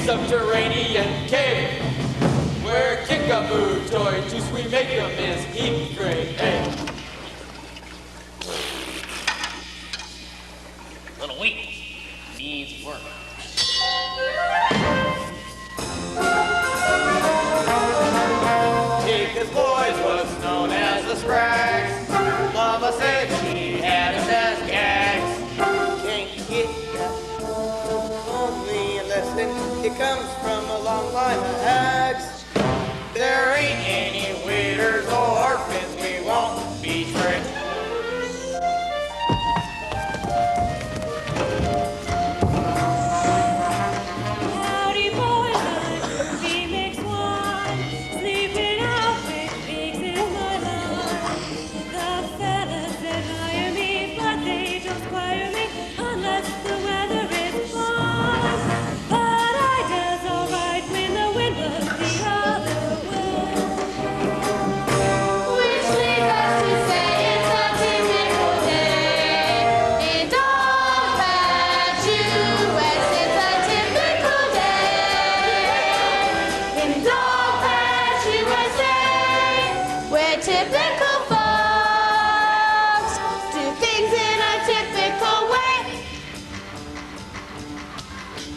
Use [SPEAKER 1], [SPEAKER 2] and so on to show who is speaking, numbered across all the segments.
[SPEAKER 1] Subterranean cave where kickaboo toy juice we make them is heat great. Hey.
[SPEAKER 2] Little wheat needs work.
[SPEAKER 1] Chica's boys was known as the Scrags. Mama said she had us as gags.
[SPEAKER 3] Can't get only a lesson. It comes from a long line of hags.
[SPEAKER 1] There ain't any waiters or orphans we won't betray.
[SPEAKER 4] Howdy boys, we mix wine, sleeping out with pigs in my line. The fellas that hire me, but they don't squire me unless the weather is fine. But I does alright when the wind was the other way.
[SPEAKER 5] Which leads us to say it's a typical day in Dog Patch, US. It's a typical day in Dog Patch, USA, where typical folks do things in a typical way.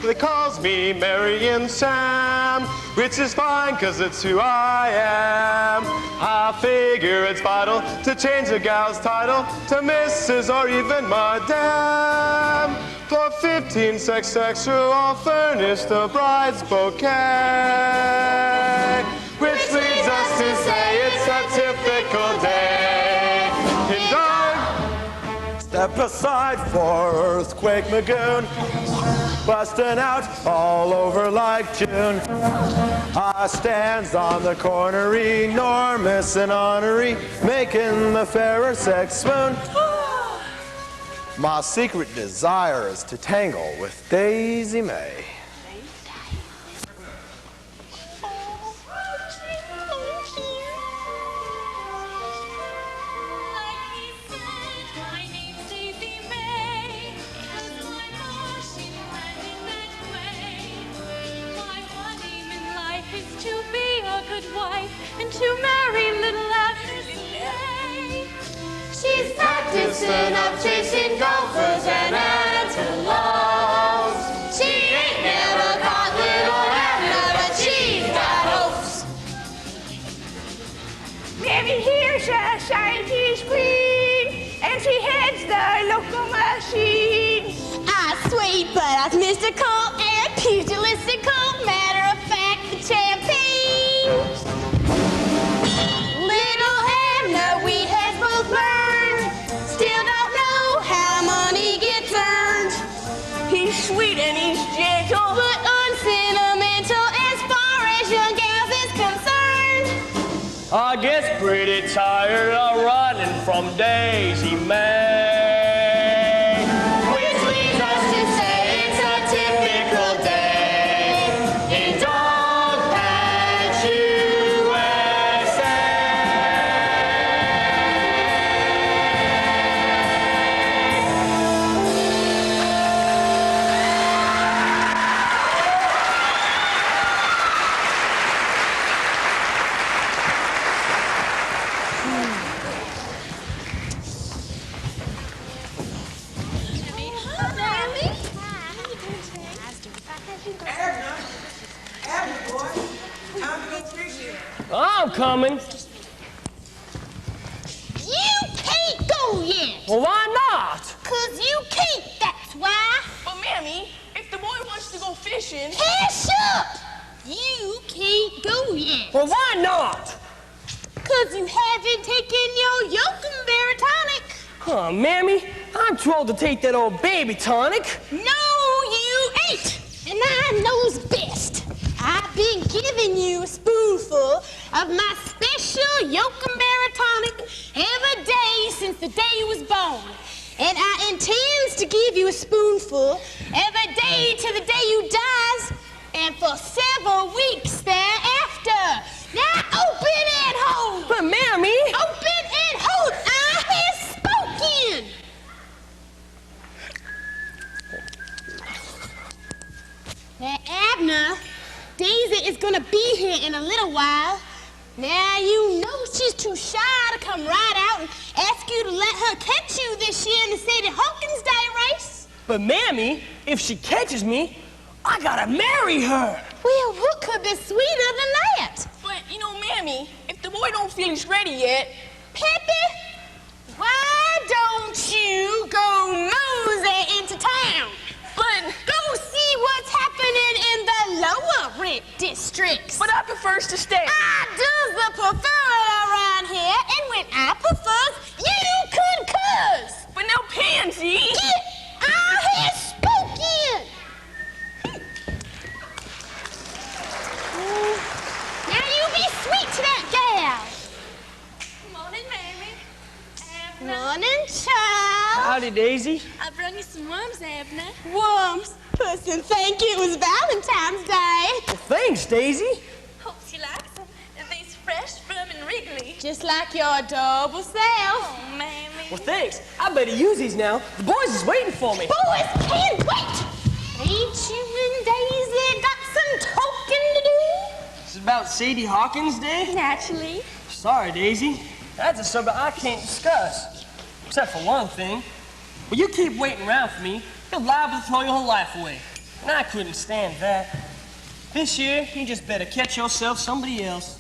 [SPEAKER 6] They calls me Mary and Sam, which is fine cause it's who I am. I figure it's vital to change a gal's title to Mrs. or even Madame. For 15 sex extra, I'll furnish the bride's bouquet. Which leads us to say it's a typical day in Dog.
[SPEAKER 7] Step aside for Earthquake Magoon, busting out all over like June. I stands on the corner, enormous and honorary, making the fairer sex swoon. My secret desire is to tangle with Daisy May.
[SPEAKER 4] And to marry little after today.
[SPEAKER 5] She's practicing up chasing golfers and antelopes. She ain't never caught little Abner, but she's got hopes.
[SPEAKER 8] Maybe here's a scientist queen, and she heads the local machine.
[SPEAKER 5] Sweet, but I was mystical and pugilistical. Matter of fact, the champagne. Little Abner, we had both learned. Still don't know how money gets earned.
[SPEAKER 8] He's sweet and he's gentle,
[SPEAKER 5] but unsentimental as far as young gals is concerned.
[SPEAKER 1] I get pretty tired of running from Daisy May.
[SPEAKER 5] Which leads us to say it's a typical day in Dog Patch, USA.
[SPEAKER 2] I'm coming.
[SPEAKER 5] You can't go yet.
[SPEAKER 2] Well, why not?
[SPEAKER 5] 'Cause you can't, that's why.
[SPEAKER 8] But, Mammy, if the boy wants to go fishing...
[SPEAKER 5] Hush up! You can't go yet.
[SPEAKER 2] Well, why not?
[SPEAKER 5] 'Cause you haven't taken your Yokumberry tonic.
[SPEAKER 2] Oh, Mammy, I'm too old to take that old baby tonic.
[SPEAKER 5] No, you ain't. And I knows best. I've been giving you a spoonful of my special Yokumberry tonic every day since the day you was born. And I intends to give you a spoonful every day till the day you dies, and for several weeks thereafter. Now open and hold.
[SPEAKER 2] But, Mammy...
[SPEAKER 5] Open and hold. I have spoken. Now, Abner, Daisy is gonna be here in a little while. Now, you know she's too shy to come right out and ask you to let her catch you this year in the Sadie Hawkins Day race.
[SPEAKER 2] But, Mammy, if she catches me, I gotta marry her.
[SPEAKER 5] Well, what could be sweeter than that?
[SPEAKER 8] But, you know, Mammy, if the boy don't feel he's ready yet...
[SPEAKER 5] Peppy, why don't you go mosey into town?
[SPEAKER 8] But...
[SPEAKER 5] Go see what's happening in the lower rent districts.
[SPEAKER 8] But I prefers to stay.
[SPEAKER 5] I does the prefer around here, and when I prefers, you concurs.
[SPEAKER 8] But no pansy.
[SPEAKER 5] I have spoken. Now you be sweet to that gal.
[SPEAKER 4] Morning, Mammy.
[SPEAKER 5] Morning, child.
[SPEAKER 2] Howdy, Daisy.
[SPEAKER 4] I brought you some worms, Abner.
[SPEAKER 5] Worms. Listen, thank you. It was Valentine's Day.
[SPEAKER 2] Well, thanks, Daisy.
[SPEAKER 4] Hope she likes them. And these fresh, firm, and wriggly.
[SPEAKER 5] Just like your adorable self.
[SPEAKER 4] Oh, Mammy.
[SPEAKER 2] Well, thanks. I better use these now. The boys is waiting for me.
[SPEAKER 5] Boys can't wait. Ain't you and Daisy got some talking to do?
[SPEAKER 2] This is about Sadie Hawkins Day?
[SPEAKER 4] Naturally.
[SPEAKER 2] Sorry, Daisy. That's a subject I can't discuss. Except for one thing. When you keep waiting around for me, you're liable to throw your whole life away. And I couldn't stand that. This year, you just better catch yourself somebody else.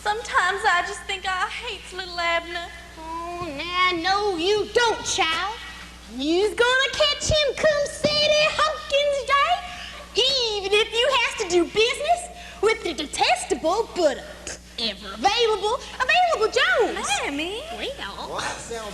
[SPEAKER 4] Sometimes I just think I hate little Abner.
[SPEAKER 5] Oh, now, no, you don't, child. You's gonna catch him come Sadie Hawkins Day, even if you has to do business with the detestable but ever available Jones.
[SPEAKER 4] Mammy.
[SPEAKER 5] Well.